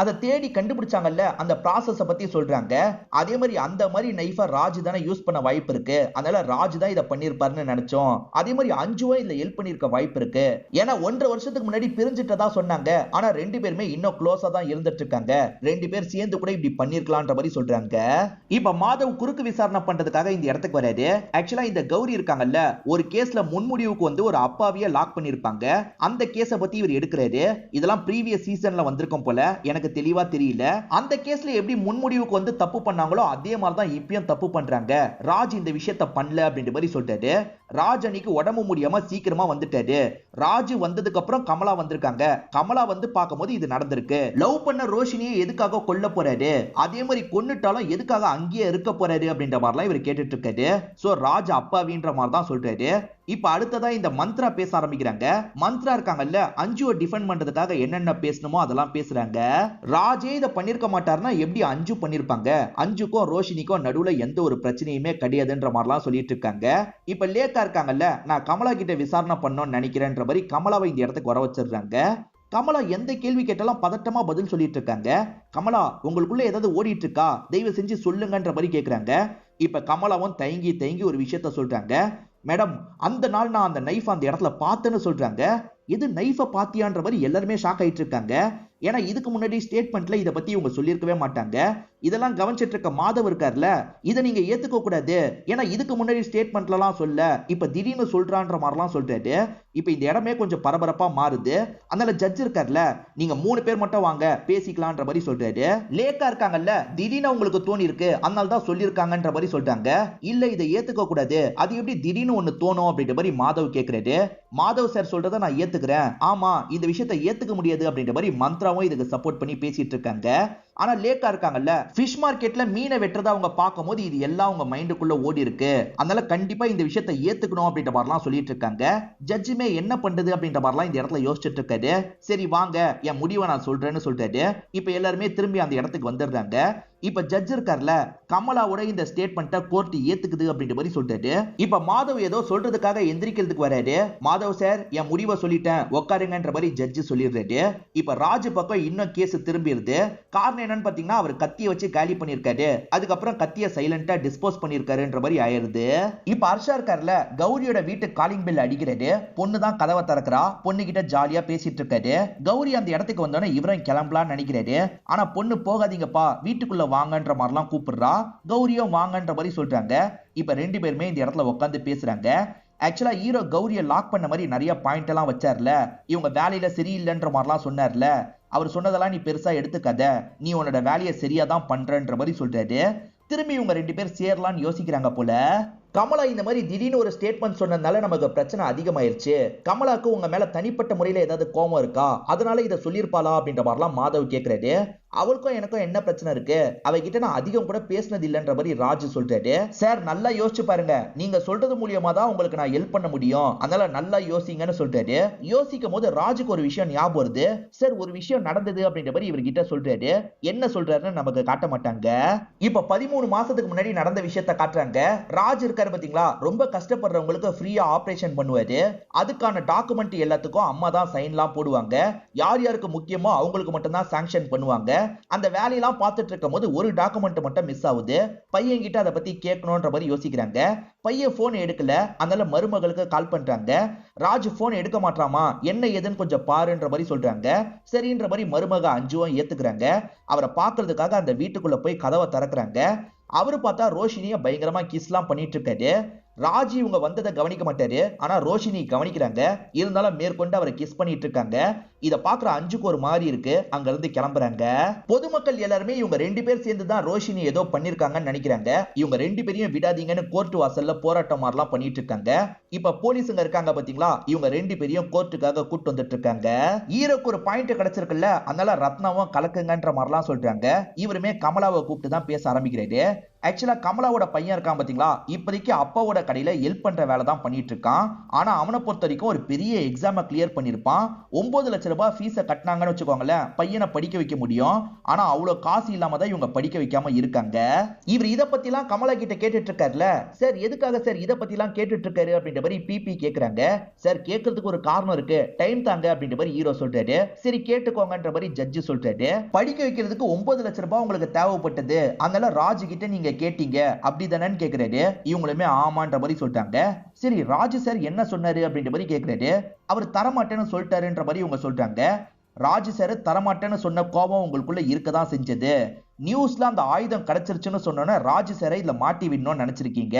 அதை தேடி கண்டுபிடிச்சாங்கல்ல, அந்த ப்ராசஸ பத்தி சொல்றாங்க. அதே மாதிரி அந்த மாதிரி நைஃபை ராஜு தானே யூஸ் பண்ண வாய்ப்பு இருக்கு, அதனால ராஜு தான் இதை பண்ணிருப்பாருன்னு நினைச்சோம். அதே மாதிரி அஞ்சுவும் இதுல ஹெல்ப் பண்ணிருக்க வாய்ப்பு இருக்கு, ஏன்னா 1.5 வருஷத்துக்கு முன்னாடி பிரிஞ்சுட்டதா சொன்னாங்க, ஆனா ரெண்டு பேருமே இன்னும் க்ளோஸா தான் இருந்துட்டு இருக்காங்க, ரெண்டு பேர் சேர்ந்து கூட இப்படி பண்ணிருக்கலாம்ன்ற மாதிரி சொல்றாங்க. இப்ப மாதவ் குறுக்கு விசாரணை பண்றதுக்காக இந்த இடத்துக்கு வராரு. ஆக்சுவலா இந்த கௌரி இருக்காங்கல்ல, ஒரு கேஸ்ல முன்முடிவுக்கு வந்து ஒரு அப்பாவிய லாக் பண்ணிருப்பாங்க, அந்த கேஸ பத்தி இவர் எடுக்கிறாரு. இதெல்லாம் ப்ரீவியஸ் சீசன்ல வந்திருக்கும் போல, எனக்கு தெளிவா தெரியல. அந்த கேஸ்ல எப்படி முன்முடிவுக்கு வந்து தப்பு பண்ணாங்களோ அதே மாதிரி தான் இப்பயும் தப்பு பண்றாங்க. ராஜ் இந்த விஷயத்த பண்ணல அப்படின்ற மாதிரி சொல்றாரு. ராஜ் அன்னைக்கு உடம்பு முடியாம சீக்கிரமா வந்துட்டாரு. ராஜு வந்ததுக்கு அப்புறம் கமலா வந்திருக்காங்க. கமலா வந்து பார்க்கும்போது இது நடந்திருக்கு. லவ் பண்ண ரோஷினியை எதுக்காக கொல்ல போறாரு, அதே மாதிரி கொன்னுட்டாலும் எதுக்காக அங்கேயே இருக்க போறாரு அப்படின்ற மாதிரிலாம் இவர் கேட்டுட்டு இருக்காரு. சோ ராஜ் அப்பாவின்ற மாதிரி தான் சொல்றாரு. இப்ப அடுத்ததா இந்த மந்த்ரா பேச ஆரம்பிக்கிறாங்க. மந்த்ரா இருக்காங்கல்ல, அஞ்சுவை டிஃபெண்ட் பண்றதுக்காக என்னென்ன பேசணுமோ அதெல்லாம் பேசுறாங்க. ராஜே இதை பண்ணிருக்க மாட்டாருன்னா எப்படி அஞ்சு பண்ணிருப்பாங்க, அஞ்சுக்கும் ரோஷினிக்கும் நடுவுல எந்த ஒரு பிரச்சனையுமே கிடையாதுன்ற மாதிரிலாம் சொல்லிட்டு இருக்காங்க. இப்ப லேக்கா இருக்காங்கல்ல, நான் கமலா கிட்ட விசாரணை பண்ணணும்னு நினைக்கிறேன்ற மாதிரி கமலாவை இந்த இடத்துக்கு வர வச்சிடுறாங்க. கமலா எந்த கேள்வி கேட்டாலும் பதட்டமா பதில் சொல்லிட்டு இருக்காங்க. கமலா உங்களுக்குள்ள ஏதாவது ஓடிட்டு இருக்கா, தயவு செஞ்சு சொல்லுங்கன்ற மாதிரி கேக்குறாங்க. இப்ப கமலாவும் தயங்கி தயங்கி ஒரு விஷயத்த சொல்றாங்க. மேடம், அந்த நாள் நான் அந்த நைஃப் அந்த இடத்துல பார்த்தேன்னு சொல்றாங்க. இது நைஃபை பாத்தியான்ற மாதிரி எல்லாருமே ஷாக் ஆயிட்டு இருக்காங்க. ஏன்னா இதுக்கு முன்னாடி ஸ்டேட்மெண்ட்ல இதை பத்தி இவங்க சொல்லியிருக்கவே மாட்டாங்க. இதெல்லாம் கவனிச்சிட்டு இருக்க மாதவ் இருக்கார்ல, இதை நீங்க ஏத்துக்க கூடாது, ஏன்னா இதுக்கு முன்னாடி ஸ்டேட்மெண்ட்லாம் சொல்ல, இப்ப திடீர்னு சொல்றான்ற மாதிரிலாம் சொல்றாரு. இப்ப இந்த இடமே கொஞ்சம் பரபரப்பா மாறுது. அதனால ஜட்ஜ் இருக்கார்ல, நீங்க 3 பேர் மட்டும் வாங்க பேசிக்கலாம்ன்ற மாதிரி சொல்றாரு. லேக்கா இருக்காங்கல்ல, திடீர்னு உங்களுக்கு தோணி இருக்கு அதனால தான் சொல்லியிருக்காங்கன்ற மாதிரி சொல்றாங்க. இல்ல இதை ஏத்துக்க கூடாது, அது எப்படி திடீர்னு ஒண்ணு தோணும் அப்படின்ற மாதிரி மாதவ் கேக்குறாரு. மாதவ் சார் சொல்றதை நான் ஏத்துக்கிறேன், ஆமா இந்த விஷயத்தை ஏத்துக்க முடியாது அப்படின்ற மாதிரி மந்த்ராவும் இதுக்கு சப்போர்ட் பண்ணி பேசிட்டு இருக்காங்க. ஆனா லேக்கா இருக்காங்கல்ல, ஃபிஷ் மார்க்கெட்ல மீனை வெட்டுறதா அவங்க பார்க்கும்போது இது எல்லாம் அவங்க மைண்டுக்குள்ள ஓடி இருக்கு, அதனால கண்டிப்பா இந்த விஷயத்தை ஏத்துக்கணும் அப்படின்ற மாதிரிலாம் சொல்லிட்டு இருக்காங்க. ஜட்ஜுமே என்ன பண்றது அப்படின்ற மாதிரிலாம் இந்த இடத்துல யோசிச்சுட்டு இருக்காரு. சரி வாங்க என் முடிவை நான் சொல்றேன்னு சொல்றாரு. இப்ப எல்லாருமே திரும்பி அந்த இடத்துக்கு வந்துடுறாங்க. இப்ப ஜட்ஜ் இருக்கார்ல, கமலாவோட இந்த ஸ்டேட்மெண்ட்டை கோர்ட் ஏத்துக்குது அப்படின்ற மாதிரி சொல்றாரு. இப்ப மாதவ் ஏதோ சொல்றதுக்காக எந்திரிக்கிறதுக்கு வராரு. மாதவ் சார் என் முடிவை சொல்லிட்டேன் உட்காருங்கன்ற மாதிரி ஜட்ஜ் சொல்லிடுறாரு. இப்ப ராஜ் பக்கம் இன்னும் கேஸ் திரும்பிடுது. காரணம் என்னன்னு பாத்தீங்கன்னா, அவர் கத்தியை வச்சு காலி பண்ணிருக்காரு, அதுக்கப்புறம் கத்தியை சைலண்டா டிஸ்போஸ் பண்ணிருக்காருன்ற மாதிரி ஆயிருது. இப்ப ஹர்ஷா இருக்கார்ல, கௌரியோட வீட்டு காலிங் பெல் அடிக்கிறாரு. பொண்ணு தான் கதவை திறக்கிறா. பொண்ணு கிட்ட ஜாலியா பேசிட்டு இருக்காரு. கௌரி அந்த இடத்துக்கு வந்தோடனே இவரும் கிளம்பலாம்னு நினைக்கிறாரு. ஆனா பொண்ணு போகாதீங்கப்பா, வீட்டுக்குள்ள வாங்கன்ற மாதிரிலாம் கூப்பிடுறா. கௌரியும் வாங்கன்ற மாதிரி சொல்றாங்க. இப்ப ரெண்டு பேருமே இந்த இடத்துல உட்காந்து பேசுறாங்க. ஆக்சுவலா ஹீரோ கௌரிய லாக் பண்ண மாதிரி நிறைய பாயிண்ட் எல்லாம் வச்சார்ல, இவங்க வேலையில சரியில்லைன்ற மாதிரிலாம் சொன்னார்ல, அவர் சொன்னதெல்லாம் நீ பெருசா எடுத்துக்காத, நீ உன்னோட வேலையை சரியா தான் பண்றன்ற மாதிரி சொல்றாரு. திரும்பி இவங்க ரெண்டு பேர் சேரலான்னு யோசிக்கிறாங்க போல. கமலா இந்த மாதிரி திடீர்னு ஒரு ஸ்டேட்மெண்ட் சொன்னதுனால நமக்கு பிரச்சனை அதிகமாயிருச்சு. கமலாக்கு உங்க மேல தனிப்பட்ட முறையில ஏதாவது கோபம் இருக்கா, அதனால இதை சொல்லியிருப்பாளா அப்படின்ற மாதிரிலாம் மாதவ் கேட்கிறாரு. அவளுக்கும் எனக்கும் என்ன பிரச்சனை இருக்கு, அவகிட்ட நான் அதிகம் கூட பேசினது இல்லைன்ற மாதிரி ராஜு சொல்றாரு. சார் நல்லா யோசிச்சு பாருங்க, நீங்க சொல்றது மூலியமா தான் உங்களுக்கு நான் ஹெல்ப் பண்ண முடியும், அதனால நல்லா யோசிங்கன்னு சொல்றாரு. யோசிக்கும் போது ராஜுக்கு ஒரு விஷயம் ஞாபகம் வருது. சார் ஒரு விஷயம் நடந்தது அப்படின்ற மாதிரி இவர்கிட்ட சொல்றாரு. என்ன சொல்றாருன்னு நமக்கு காட்ட மாட்டாங்க. இப்ப 13 மாசத்துக்கு முன்னாடி நடந்த விஷயத்த காட்டுறாங்க. ராஜ் இருக்காரு பாத்தீங்களா, ரொம்ப கஷ்டப்படுறவங்களுக்கு ஃப்ரீயா ஆபரேஷன் பண்ணுவாரு. அதுக்கான டாக்குமெண்ட் எல்லாத்துக்கும் அம்மா தான் சைன்லாம் போடுவாங்க. யார் யாருக்கு முக்கியமோ அவங்களுக்கு மட்டும் தான் சாங்ஷன் பண்ணுவாங்க. அந்த வேலையெல்லாம் பார்த்துட்டு இருக்கும் போது ஒரு டாக்குமெண்ட் மட்டும் மிஸ் ஆகுது. பையன் கிட்ட அதை பத்தி கேட்கணும்ன்ற மாதிரி யோசிக்கிறாங்க. பையன் போன் எடுக்கல, அதனால மருமகளுக்கு கால் பண்றாங்க. ராஜ் போன் எடுக்க மாட்டாமா, என்ன ஏதுன்னு கொஞ்சம் பாருன்ற மாதிரி சொல்றாங்க. சரின்ற மாதிரி மருமக அஞ்சுவும் ஏத்துக்கிறாங்க. அவரை பாக்குறதுக்காக அந்த வீட்டுக்குள்ள போய் கதவை திறக்கிறாங்க. அவரு பார்த்தா ரோஷினிய பயங்கரமா கிஸ்லாம் பண்ணிட்டு இருக்காரு. ராஜி இவங்க வந்ததை கவனிக்க மாட்டாரு, ஆனா ரோஷினி கவனிக்கிறாங்க. இருந்தாலும் மேற்கொண்டு அவரை கிஸ் பண்ணிட்டு இருக்காங்க. இத பாக்குற அஞ்சுக்கு ஒரு மாதிரி இருக்கு. அங்க இருந்து கிளம்புறாங்க. பொதுமக்கள் எல்லாருமே இவங்க ரெண்டு பேர் சேர்ந்து தான் ரோஷினி ஏதோ பண்ணிருக்காங்கன்னு நினைக்கிறாங்க. இவங்க ரெண்டு பேரையும் விடாதீங்கன்னு கோர்ட் வாசல்ல போராட்டம் மாதிரிலாம் பண்ணிட்டு இருக்காங்க. இப்ப போலீஸுங்க இருக்காங்க பாத்தீங்களா, இவங்க ரெண்டு பேரையும் கோர்ட்டுக்காக கூட்டு வந்துட்டு இருக்காங்க. ஹீரோக்கு ஒரு பாயிண்ட் கிடைச்சிருக்குல்ல, அதனால ரத்னாவும் கலக்குங்கன்ற மாதிரிலாம் சொல்றாங்க. இவருமே கமலாவை கூப்பிட்டு தான் பேச ஆரம்பிக்கிறாரு. ஆக்சுவலா கமலாவோட பையன் இருக்கான் பாத்தீங்களா, இப்போதைக்கு அப்பாவோட கடையில ஹெல்ப் பண்ற வேலை தான் பண்ணிட்டு இருக்கான். ஆனா அவனை பொறுத்த வரைக்கும் ஒரு பெரிய எக்ஸாமை கிளியர் பண்ணிருப்பான். 9 லட்சம் ரூபாய் ஃபீஸை கட்டினாங்கன்னு வச்சுக்கோங்களேன், பையனை படிக்க வைக்க முடியும். ஆனா அவ்வளவு காசு இல்லாம தான் இவங்க படிக்க வைக்காம இருக்காங்க. இவர் இதை பத்தி எல்லாம் கமலா கிட்ட கேட்டுட்டு இருக்காருல, சார் எதுக்காக சார் இதை பத்தி எல்லாம் கேட்டுட்டு இருக்காரு அப்படின்ற மாதிரி பிபி கேக்குறாங்க. சார் கேட்கறதுக்கு ஒரு காரணம் இருக்கு, டைம் தாங்க அப்படின்ற மாதிரி ஹீரோ சொல்றாரு. சரி கேட்டுக்கோங்கன்ற மாதிரி ஜட்ஜி சொல்றாரு. படிக்க வைக்கிறதுக்கு 9 லட்சம் ரூபாய் உங்களுக்கு தேவைப்பட்டது, அதனால ராஜு கிட்ட நீங்க கேட்டீங்க அப்படிதானே கேக்குறாரு. இவங்களுமே ஆமான்ற மாதிரி சொல்லிட்டாங்க. சரி ராஜு சார் என்ன சொன்னாரு அப்படின்ற மாதிரி கேக்குறாரு. அவர் தரமாட்டேன்னு சொல்லிட்டாருன்ற மாதிரி இவங்க சொல்றாங்க. ராஜு சார் தரமாட்டேன்னு சொன்ன கோபம் உங்களுக்குள்ள இருக்கதான் செஞ்சது. நியூஸ்ல அந்த ஆயுதம் கிடைச்சிருச்சுன்னு சொன்னோன்னே ராஜு சாரை இதுல மாட்டி விடணும்னு நினைச்சிருக்கீங்க.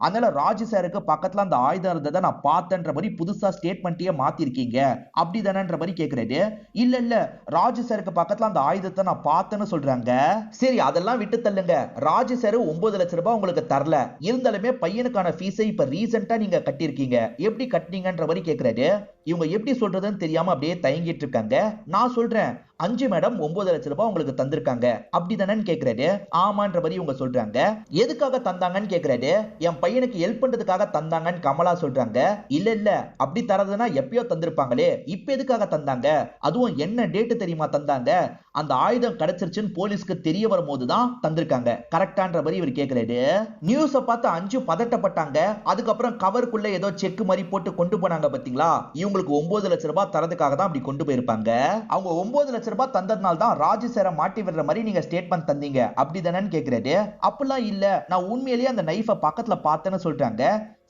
அதனால ராஜு சாருக்கு பக்கத்துல அந்த ஆயுதம் இருந்ததை நான் பார்த்தேன்ற மாதிரி புதுசா ஸ்டேட்மெண்ட்டையே மாத்திருக்கீங்க அப்படிதானன்ற மாதிரி கேக்குறாரு. இல்ல இல்ல, ராஜு சாருக்கு பக்கத்துல அந்த ஆயுதத்தை நான் பார்த்தேன்னு சொல்றாங்க. சரி அதெல்லாம் விட்டு தள்ளுங்க. ராஜு சார் 9 லட்சம் ரூபாய் உங்களுக்கு தரல, இருந்தாலுமே பையனுக்கான ஃபீஸை இப்ப ரீசெண்டா நீங்க கட்டியிருக்கீங்க, எப்படி கட்டினீங்கன்ற மாதிரி கேக்குறாரு. இவங்க எப்படி சொல்றதுன்னு தெரியாம அப்படியே தயங்கிட்டு இருக்காங்க. நான் சொல்றேன், அஞ்சு மேடம் 9 லட்சம் ரூபாய் உங்களுக்கு தந்திருக்காங்க அப்படிதானே கேக்குறாரு. ஆமான்ற மாதிரி இவங்க சொல்றாங்க. எதுக்காக தந்தாங்கன்னு கேக்குறாரு. என் பையனுக்கு ஹெல்ப் பண்றதுக்காக தந்தாங்கன்னு கமலா சொல்றாங்க. இல்ல இல்ல, அப்படி தரதுன்னா எப்பயோ தந்திருப்பாங்களே, இப்ப எதுக்காக தந்தாங்க, அதுவும் என்ன டேட் தெரியுமா தந்தாங்க, அந்த ஆயுதம் கிடைச்சிருச்சுன்னு போலீஸ்க்கு தெரிய வரும்போது தான் தந்திருக்காங்க கரெக்டான்ற மாதிரி இவர் கேக்குறாரு. நியூஸ பார்த்து அஞ்சு பதட்டப்பட்டாங்க. அதுக்கப்புறம் கவருக்குள்ள ஏதோ செக் மாதிரி போட்டு கொண்டு போனாங்க பாத்தீங்களா, இவங்களுக்கு 9 லட்சம் ரூபாய் தரதுக்காக தான் அப்படி கொண்டு போயிருப்பாங்க. அவங்க 9 லட்சம் ரூபாய் தந்ததுனால தான் ராஜு சாரை மாட்டி விடுற மாதிரி நீங்க ஸ்டேட்மெண்ட் தந்தீங்க அப்படிதானே கேக்குறாரு. அப்படிலாம் இல்ல, நான் உண்மையிலேயே அந்த நைஃபை பக்கத்துல பார்த்தேன்னு சொல்றாங்க.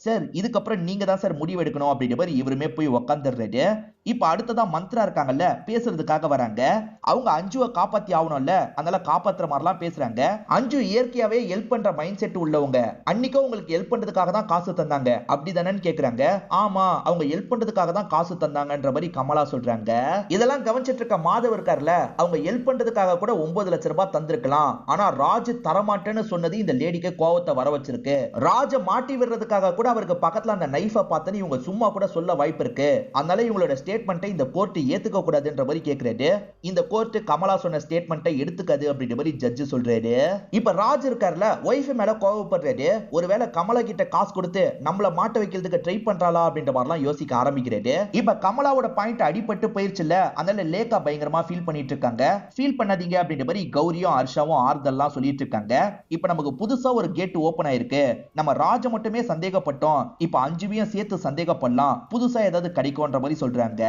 சார் இதுக்கப்புறம் நீங்க தான் சார் முடிவு எடுக்கணும் அப்படின்ற மாதிரி இவருமே போய் உட்காந்துடுறாரு. இப்ப அடுத்ததா மந்த்ரா இருக்காங்கல்ல, பேசுறதுக்காக வராங்க. அவங்க அஞ்சுவை காப்பாத்தி ஆகணும்ல, அதனால காப்பாத்துற மாதிரிலாம் பேசுறாங்க. அஞ்சு இயற்கையாவே ஹெல்ப் பண்ற மைண்ட் செட் உள்ளவங்க. அன்னைக்கும் உங்களுக்கு ஹெல்ப் பண்றதுக்காக தான் காசு தந்தாங்க அப்படிதானே கேக்குறாங்க. ஆமா, அவங்க ஹெல்ப் பண்றதுக்காக தான் காசு தந்தாங்கன்ற மாதிரி கமலா சொல்றாங்க. இதெல்லாம் கவனிச்சிட்டு இருக்க மாதவ் இருக்கார்ல, அவங்க ஹெல்ப் பண்றதுக்காக கூட 9 லட்சம் ரூபாய் தந்திருக்கலாம். ஆனா ராஜ் தரமாட்டேன்னு சொன்னது இந்த லேடிக்கு கோவத்தை வர வச்சிருக்கு. ராஜ மாட்டி விடுறதுக்காக கூட அவருக்கு பக்கத்துல அந்த நைஃபை பார்த்தனு இவங்க சும்மா கூட சொல்ல வாய்ப்பு இருக்கு. அதனால இவங்களோட ஸ்டேட்மெண்ட்டை இந்த கோர்ட் ஏத்துக்க கூடாதுன்ற மாதிரி கேக்குறாரு. இந்த கோர்ட் கமலா சொன்ன ஸ்டேட்மெண்ட்டை எடுத்துக்காது அப்படின்ற மாதிரி ஜட்ஜ் சொல்றாரு. இப்ப ராஜ் இருக்கார்ல, ஒய்ஃப் மேல கோவப்படுறாரு. ஒருவேளை கமலா கிட்ட காசு கொடுத்து நம்மள மாட்ட வைக்கிறதுக்கு ட்ரை பண்றாளா அப்படின்ற மாதிரிலாம் யோசிக்க ஆரம்பிக்கிறாரு. இப்ப கமலாவோட பாயிண்ட் அடிபட்டு போயிருச்சுல, அதனால லேக்கா பயங்கரமா ஃபீல் பண்ணிட்டு இருக்காங்க. ஃபீல் பண்ணாதீங்க அப்படின்ற மாதிரி கௌரியும் ஹர்ஷாவும் ஆறுதல்லாம் சொல்லிட்டு இருக்காங்க. இப்ப நமக்கு புதுசா ஒரு கேட் ஓபன் ஆயிருக்கு. நம்ம ராஜ மட்டுமே சந்தேகப்பட்டு சந்தேகப்பட்டோம், இப்ப அஞ்சுவையும் சேர்த்து சந்தேகப்படலாம், புதுசா ஏதாவது கிடைக்கும்ன்ற மாதிரி சொல்றாங்க.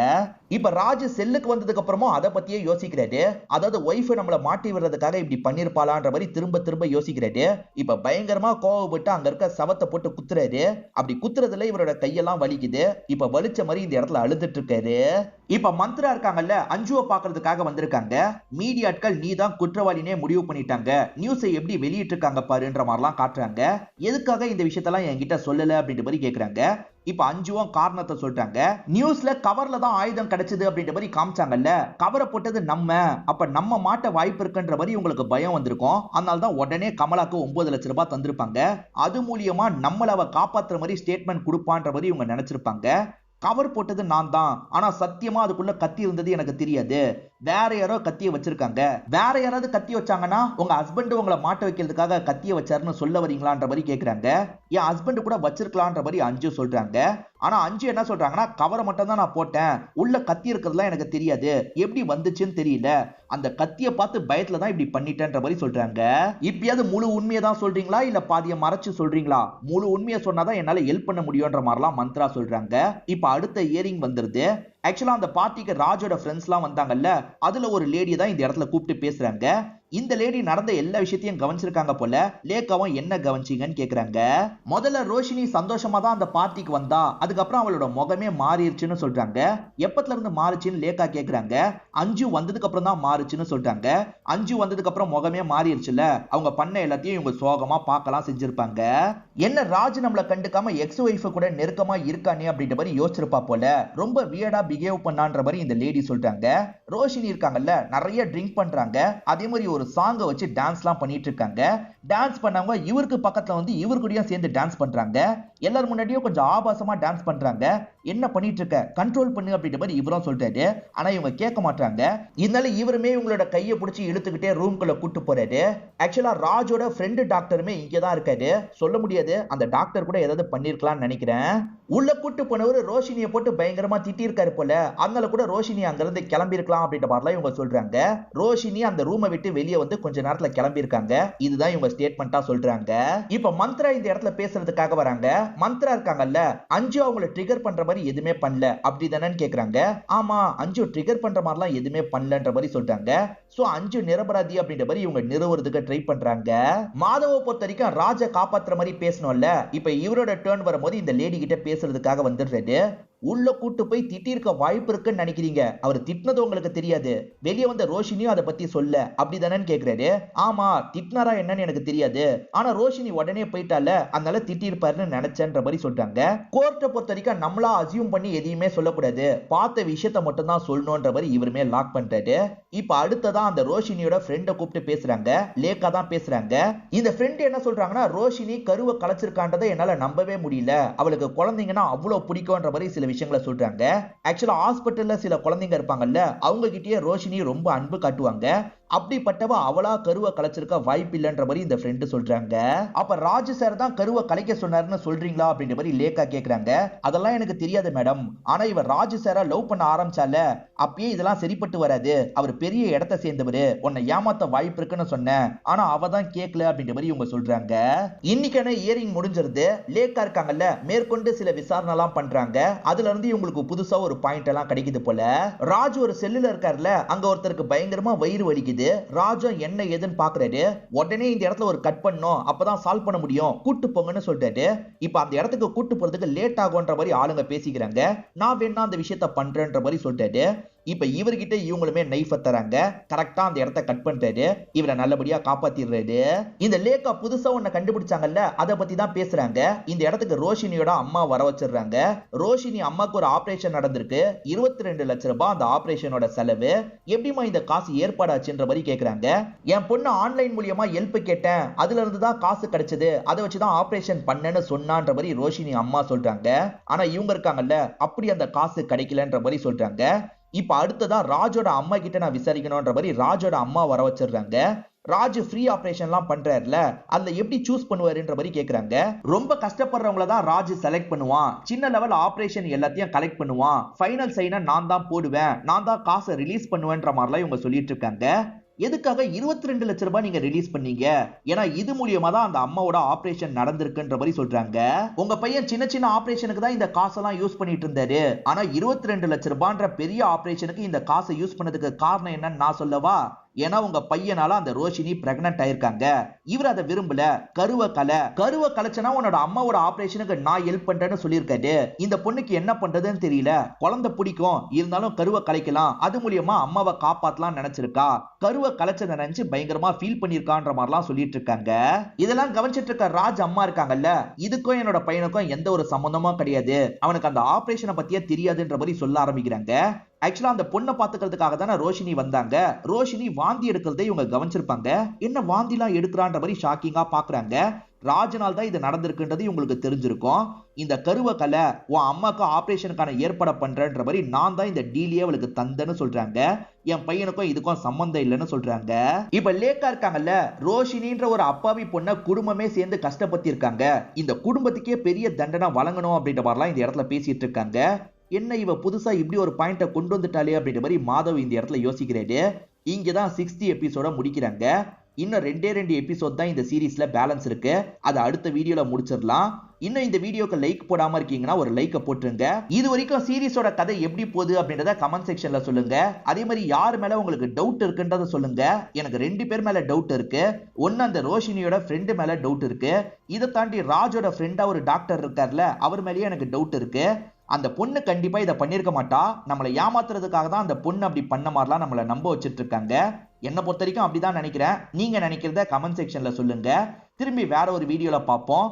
இப்ப ராஜ் செல்லுக்கு வந்ததுக்கு அப்புறமும் அதை பத்தியே யோசிக்கிறாரு. அதாவது ஒய்ஃப் நம்மள மாட்டி விடுறதுக்காக இப்படி பண்ணிருப்பாளான்ற மாதிரி திரும்ப திரும்ப யோசிக்கிறாரு. இப்ப பயங்கரமா கோவப்பட்டு அங்க இருக்க சவத்தை போட்டு குத்துறாரு. அப்படி குத்துறதுல இவரோட கையெல்லாம் வலிக்குது. இப்ப வலிச்ச மாதிரி இந்த இடத்துல அழுதுட்டு இருக்காரு. இப்ப மந்த்ரா இருக்காங்கல்ல, அஞ்சுவை பாக்குறதுக்காக வந்திருக்காங்க. மீடியாட்கள் நீ தான் குற்றவாளினே முடிவு பண்ணிட்டாங்க, நியூஸை எப்படி வெளியிட்டு இருக்காங்க பாருன்ற மாதிரிலாம் காட்டுறாங்க. எதுக்காக இந்த விஷயத்தெல்லாம் என்கிட்ட சொல்லல அப்படின்ற மாதிரி கேக்குறாங்க. இப்ப அஞ்சுவும் காரணத்தை சொல்றாங்க. நியூஸ்ல கவர்ல தான் ஆயுதம் கிடைச்சது அப்படின்ற மாதிரி காமிச்சாங்கல்ல, கவரை போட்டது நம்ம, அப்ப நம்ம மாட்ட வாய்ப்பு இருக்குன்ற மாதிரி உங்களுக்கு பயம் வந்திருக்கும். அதனால தான் உடனே கமலாக்கு 9 லட்சம் ரூபாய் தந்திருப்பாங்க. அது மூலியமா நம்மள அவ காப்பாத்துற மாதிரி ஸ்டேட்மெண்ட் கொடுப்பான்ற மாதிரி இவங்க நினைச்சிருப்பாங்க. கவர் போட்டது நான் தான், ஆனா சத்தியமா அதுக்குள்ள கத்தி இருந்தது எனக்கு தெரியாது, வேற யாரோ கத்திய வச்சிருக்காங்க, வேற யாராவது கத்தி வச்சாங்கன்னா உங்க ஹஸ்பண்ட் உங்களை மாட்ட வைக்கிறதுக்காக கத்திய வச்சாருன்னு சொல்ல வரீங்களான்ற மாதிரி கேக்குறாங்க. என் ஹஸ்பண்ட் கூட வச்சிருக்கலான்ற மாதிரி அஞ்சு சொல்றாங்க. ஆனா அஞ்சு என்ன சொல்றாங்கன்னா, கவரை மட்டும் தான் நான் போட்டேன், உள்ள கத்தி இருக்கிறதுலாம் எனக்கு தெரியாது, எப்படி வந்துச்சுன்னு தெரியல, அந்த கத்திய பார்த்து பயத்துல தான் இப்படி பண்ணிட்டேன்ற மாதிரி சொல்றாங்க. இப்பயாவது முழு உண்மையை தான் சொல்றீங்களா இல்ல பாதியை மறைச்சு சொல்றீங்களா? முழு உண்மையை சொன்னாதான் என்னால ஹெல்ப் பண்ண முடியும்ன்ற மாதிரிலாம் மந்த்ரா சொல்றாங்க. இப்ப அடுத்த இயரிங் வந்துருது. ஆக்சுவலா அந்த பார்ட்டிக்கு ராஜோட ஃப்ரெண்ட்ஸ்லாம் வந்தாங்கல்ல, அதுல ஒரு லேடி தான் இந்த இடத்துல கூப்பிட்டு பேசுறாங்க. இந்த லேடி நடந்த எல்லா விஷயத்தையும் கவனிச்சிருக்காங்க போல. லேக்காவும் என்ன கவனிச்சீங்கன்னு கேக்குறாங்க. முதல்ல ரோஷினி சந்தோஷமா தான் அந்த பார்ட்டிக்கு வந்தா, அதுக்கப்புறம் அவளோட முகமே மாறிடுச்சுன்னு சொல்றாங்க. எப்பத்துல இருந்து மாறுச்சுன்னு லேக்கா கேக்குறாங்க. அஞ்சு வந்ததுக்கு அப்புறம் தான் மாறுச்சுன்னு சொல்றாங்க. அஞ்சு வந்ததுக்கு அப்புறம் முகமே மாறிடுச்சுல, அவங்க பண்ண எல்லாத்தையும் இவங்க சோகமா பார்க்கலாம் செஞ்சிருப்பாங்க. என்ன ராஜ் நம்மள கண்டுக்காம எக்ஸ் ஒய்ஃப் கூட நெருக்கமா இருக்கானே அப்படின்ற மாதிரி யோசிச்சிருப்பா போல, ரொம்ப வியர்டா பிஹேவ் பண்ணான்ற மாதிரி இந்த லேடி சொல்றாங்க. ரோஷினி இருக்காங்கல்ல, நிறைய ட்ரிங்க் பண்றாங்க. அதே மாதிரி ஒரு சாங்கை வச்சு டான்ஸ்லாம் பண்ணிட்டு இருக்காங்க. டான்ஸ் பண்ணவங்க இவருக்கு பக்கத்துல வந்து இவரு கூடயும் சேர்ந்து டான்ஸ் பண்றாங்க. எல்லாரும் முன்னாடியும் கொஞ்சம் ஆபாசமா டான்ஸ் பண்றாங்க. என்ன பண்ணிட்டு இருக்க, கண்ட்ரோல் பண்ணு அப்படின்ற மாதிரி இவரும் சொல்றாரு. ஆனா இவங்க கேட்க மாட்டாங்க. இதனால இவருமே இவங்களோட கையை பிடிச்சி இழுத்துக்கிட்டே ரூம்குள்ள கூட்டு போறாரு. ஆக்சுவலா ராஜோட ஃப்ரெண்டு டாக்டருமே இங்கதான் இருக்காரு. சொல்ல முடியாது, அந்த டாக்டர் கூட ஏதாவது பண்ணிருக்கலாம்னு நினைக்கிறேன். உள்ள கூட்டு போனவர் ரோஷினியை போட்டு பயங்கரமா திட்டி இருக்காரு போல, அதனால கூட ரோஷினி அங்க இருந்து கிளம்பி இருக்கலாம் அப்படின்ற மாதிரிலாம் இவங்க சொல்றாங்க. ரோஷினி அந்த ரூமை விட்டு வெளியே வந்து கொஞ்ச நேரத்துல கிளம்பி இருக்காங்க. இதுதான் இவங்க ஸ்டேட்மெண்டா சொல்றாங்க. இப்ப மந்த்ரா இந்த இடத்துல பேசுறதுக்காக வராங்க. மந்த்ரா இருக்காங்கல்ல, அஞ்சு அவங்களை ட்ரிகர் பண்ற மாதிரி எதுவுமே பண்ணல அப்படிதானே கேக்குறாங்க. ஆமா, அஞ்சு ட்ரிகர் பண்ற மாதிரிலாம் எதுவுமே பண்ணலன்ற மாதிரி சொல்றாங்க. சோ அஞ்சு நிரபராதி அப்படின்ற மாதிரி இவங்க நிறுவறதுக்கு ட்ரை பண்றாங்க. மாதவ பொறுத்த வரைக்கும் ராஜ காப்பாத்துற மாதிரி பேசணும்ல, இப்ப இவரோட டர்ன் வரும்போது இந்த லேடி கிட்ட பேசுறதுக்காக வந்துடுறாரு. உள்ள கூட்டு போய் திட்டிருக்க வாய்ப்பு இருக்குன்னு நினைக்கிறீங்க, அவர் திட்டினது உங்களுக்கு தெரியாது, வெளியே வந்த ரோஷினியும் அதை பத்தி சொல்ல அப்படிதானே கேக்குறாரு. ஆமா, திட்டினாரா என்னன்னு எனக்கு தெரியாது, ஆனா ரோஷினி உடனே போயிட்டால, அதனால திட்டிருப்பாருன்னு நினைச்சேன்ற மாதிரி சொல்றாங்க. கோர்ட்டை பொறுத்த வரைக்கும் நம்மளா அசியூம் பண்ணி எதையுமே சொல்லக்கூடாது, பார்த்த விஷயத்த மட்டும் தான் சொல்லணும்ன்ற மாதிரி இவருமே லாக் பண்றாரு. இப்ப அடுத்ததான் அந்த ரோஷினியோட ஃப்ரெண்டை கூப்பிட்டு பேசுறாங்க. லேக்கா தான் பேசுறாங்க. இந்த ஃப்ரெண்ட் என்ன சொல்றாங்கன்னா, ரோஷினி கருவை கலைச்சிருக்கான்றதை என்னால நம்பவே முடியல, அவளுக்கு குழந்தைங்கன்னா அவ்வளவு பிடிக்கும்ன்ற மாதிரி சில விஷயங்களை சொல்றாங்க. ஆக்சுவலா ஹாஸ்பிட்டல்ல சில குழந்தைங்க இருப்பாங்கல்ல, அவங்க கிட்டயே ரோஷினி ரொம்ப அன்பு காட்டுவாங்க. அப்படிப்பட்டவ அவளா கருவை கலைச்சிருக்க வாய்ப்பு இல்லைன்ற மாதிரி இந்த ஃப்ரெண்ட் சொல்றாங்க. அப்ப ராஜு சார் தான் கருவை கலைக்க சொன்னாருன்னு சொல்றீங்களா அப்படின்ற மாதிரி லேக்கா கேக்குறாங்க. அதெல்லாம் எனக்கு தெரியாது மேடம், ஆனா இவர் ராஜு சாரை லவ் பண்ண ஆரம்பிச்சால, அப்பயே இதெல்லாம் சரிப்பட்டு வராது, அவர் பெரிய இடத்தை சேர்ந்தவரு, உன்னை ஏமாத்த வாய்ப்பு இருக்குன்னு சொன்னேன், ஆனா அவ தான் கேட்கல அப்படின்ற மாதிரி இவங்க சொல்றாங்க. இன்னைக்கான இயரிங் முடிஞ்சிருது. லேக்கா இருக்காங்கல்ல, மேற்கொண்டு சில விசாரணை எல்லாம் பண்றாங்க. அதுல இருந்து இவங்களுக்கு புதுசா ஒரு பாயிண்ட் எல்லாம் கிடைக்குது போல. ராஜு ஒரு செல்லுல இருக்காருல, அங்க ஒருத்தருக்கு பயங்கரமா வயிறு வலிக்குது. ராஜா என்ன ஏதுன்னு பாக்குறாரு. உடனே இந்த இடத்துல ஒரு கட் பண்ணோம், அப்பதான் சால்வ் பண்ண முடியும், கூட்டு போங்கன்னு சொல்றாரு. இப்ப அந்த இடத்துக்கு கூட்டு போறதுக்கு லேட் ஆகும்ன்ற மாதிரி ஆளுங்க பேசிக்கிறாங்க. நான் வேணா அந்த விஷயத்த பண்றேன்ற மாதிரி சொல்றாரு. இப்ப இவர்கிட்ட இவங்களுமே நைஃப் தராங்க. கரெக்டா அந்த இடத்தை கட் பண்றாரு. இவரை நல்லபடியா காப்பாத்திடுறாரு. இந்த லேக்கா புதுசா ஒண்ண கண்டுபிடிச்சாங்கல்ல, அதை பத்தி தான் பேசுறாங்க. இந்த இடத்துக்கு ரோஷினியோட அம்மா வர வச்சிடுறாங்க. ரோஷினி அம்மாக்கு ஒரு ஆபரேஷன் நடந்திருக்கு, 22 லட்சம் ரூபாய் அந்த ஆபரேஷனோட செலவு. எப்படிமா இந்த காசு ஏற்பாடாச்சுன்ற மாதிரி கேக்குறாங்க. என் பொண்ணு ஆன்லைன் மூலியமா ஹெல்ப் கேட்டேன், அதுல இருந்து தான் காசு கிடைச்சது, அதை வச்சுதான் ஆபரேஷன் பண்ணேன்னு சொன்னான்ற மாதிரி ரோஷினி அம்மா சொல்றாங்க. ஆனா இவங்க இருக்காங்கல்ல, அப்படி அந்த காசு கிடைக்கலன்ற மாதிரி சொல்றாங்க. இப்ப அடுத்ததா ராஜோட அம்மா கிட்ட நான் விசாரிக்கணும்ன்ற மாதிரி ராஜோட அம்மா வர வச்சிடுறாங்க. ராஜ் ஃப்ரீ ஆபரேஷன்லாம் பண்றாருல, அதுல எப்படி சூஸ் பண்ணுவாருன்ற மாதிரி கேக்குறாங்க. ரொம்ப கஷ்டப்படுறவங்கள தான் ராஜ் செலக்ட் பண்ணுவான், சின்ன லெவல் ஆபரேஷன் எல்லாத்தையும் கலெக்ட் பண்ணுவான், ஃபைனல் சைனை நான் தான் போடுவேன், நான் தான் காசை ரிலீஸ் பண்ணுவேன்ற மாதிரிலாம் இவங்க சொல்லிட்டு இருக்காங்க. எதுக்காக 22 லட்சம் ரூபாய் நீங்க ரிலீஸ் பண்ணீங்க? ஏன்னா இது மூலியமா தான் அந்த அம்மாவோட ஆபரேஷன் நடந்திருக்குன்ற மாதிரி சொல்றாங்க. உங்க பையன் சின்ன சின்ன ஆபரேஷனுக்கு தான் இந்த காசெல்லாம் யூஸ் பண்ணிட்டு இருந்தாரு. ஆனா 22 லட்சம் ரூபாய்ன்ற பெரிய ஆபரேஷனுக்கு இந்த காசை யூஸ் பண்ணதுக்கு காரணம் என்னன்னு நான் சொல்லவா? ஏன்னா உங்க பையனால அந்த ரோஷினி பிரெக்னன்ட் ஆயிருக்காங்க. இவர் அதை விரும்பல. கருவை கலைச்சனா உன்னோட அம்மாவோட ஆபரேஷனுக்கு நான் ஹெல்ப் பண்றேன்னு சொல்லியிருக்காரு. இந்த பொண்ணுக்கு என்ன பண்றதுன்னு தெரியல. குழந்தை பிடிக்கும், இருந்தாலும் கருவை கலைக்கலாம், அது மூலியமா அம்மாவை காப்பாத்தலாம் நினைச்சிருக்கா. கருவை கலைச்சதை நினைச்சு பயங்கரமா ஃபீல் பண்ணிருக்கான்ற மாதிரிலாம் சொல்லிட்டு இருக்காங்க. இதெல்லாம் கவனிச்சிட்டு இருக்க ராஜ் அம்மா இருக்காங்கல்ல, இதுக்கும் என்னோட பையனுக்கும் எந்த ஒரு சம்பந்தமும் கிடையாது, அவனுக்கு அந்த ஆபரேஷனை பத்தியே தெரியாதுன்ற மாதிரி சொல்ல ஆரம்பிக்கிறாங்க. ஆக்சுவலா அந்த பொண்ணை பாத்துக்கிறதுக்காக தானே ரோஷினி வந்தாங்க. ரோஷினி வாந்தி எடுக்கிறதை இவங்க கவனிச்சிருப்பாங்க. என்ன வாந்திலாம் எடுக்கிறான்ற மாதிரி ஷாக்கிங்கா பாக்குறாங்க. ராஜனால் தான் இது நடந்திருக்குன்றது இவங்களுக்கு தெரிஞ்சிருக்கும். இந்த கருவை கலை உன் அம்மாக்கு ஆபரேஷனுக்கான ஏற்பாடு பண்றன்ற மாதிரி நான் தான் இந்த டீலியே அவளுக்கு தந்தேன்னு சொல்றாங்க. என் பையனுக்கும் இதுக்கும் சம்பந்தம் இல்லைன்னு சொல்றாங்க. இப்ப லேக்கா இருக்காங்கல்ல, ரோஷினின்ற ஒரு அப்பாவி பொண்ணை குடும்பமே சேர்ந்து கஷ்டப்பட்டு இருக்காங்க. இந்த குடும்பத்துக்கே பெரிய தண்டனை வழங்கணும் அப்படின்ற மாதிரிலாம் இந்த இடத்துல பேசிட்டு இருக்காங்க. என்ன இவ புதுசா இப்படி ஒரு பாயிண்ட கொண்டு வந்துட்டாலே அப்படின்ற மாதிரி மாதவ் இந்த இடத்துல யோசிக்கிறாரு. இங்கதான் 60 எபிசோட முடிக்கிறாங்க. இன்னும் 2 எபிசோட் தான் இந்த சீரீஸ்ல பேலன்ஸ் இருக்கு. அதை அடுத்த வீடியோல முடிச்சிடலாம். இன்னும் இந்த வீடியோக்கு லைக் போடாம இருக்கீங்கன்னா ஒரு லைக்க போட்டுருங்க. இது வரைக்கும் சீரீஸோட கதை எப்படி போகுது அப்படின்றத கமெண்ட் செக்ஷன்ல சொல்லுங்க. அதே மாதிரி யார் மேல உங்களுக்கு டவுட் இருக்குன்றத சொல்லுங்க. எனக்கு 2 பேர் மேல டவுட் இருக்கு. ஒன்னு அந்த ரோஷினியோட ஃப்ரெண்டு மேல டவுட் இருக்கு. இதை தாண்டி ராஜோட ஃப்ரெண்டா ஒரு டாக்டர் இருக்கார்ல, அவர் மேலேயே எனக்கு டவுட் இருக்கு. அந்த பொண்ணு கண்டிப்பா இதை பண்ணிருக்க மாட்டா. நம்மளை ஏமாத்துறதுக்காக தான் அந்த பொண்ணு அப்படி பண்ண மாதிரிலாம் நம்மளை நம்ப வச்சிட்டு இருக்காங்க. என்ன பொறுத்த வரைக்கும் அப்படிதான் நினைக்கிறேன். நீங்க நினைக்கிறத கமெண்ட் செக்ஷன்ல சொல்லுங்க. திரும்பி வேற ஒரு வீடியோல பார்ப்போம்.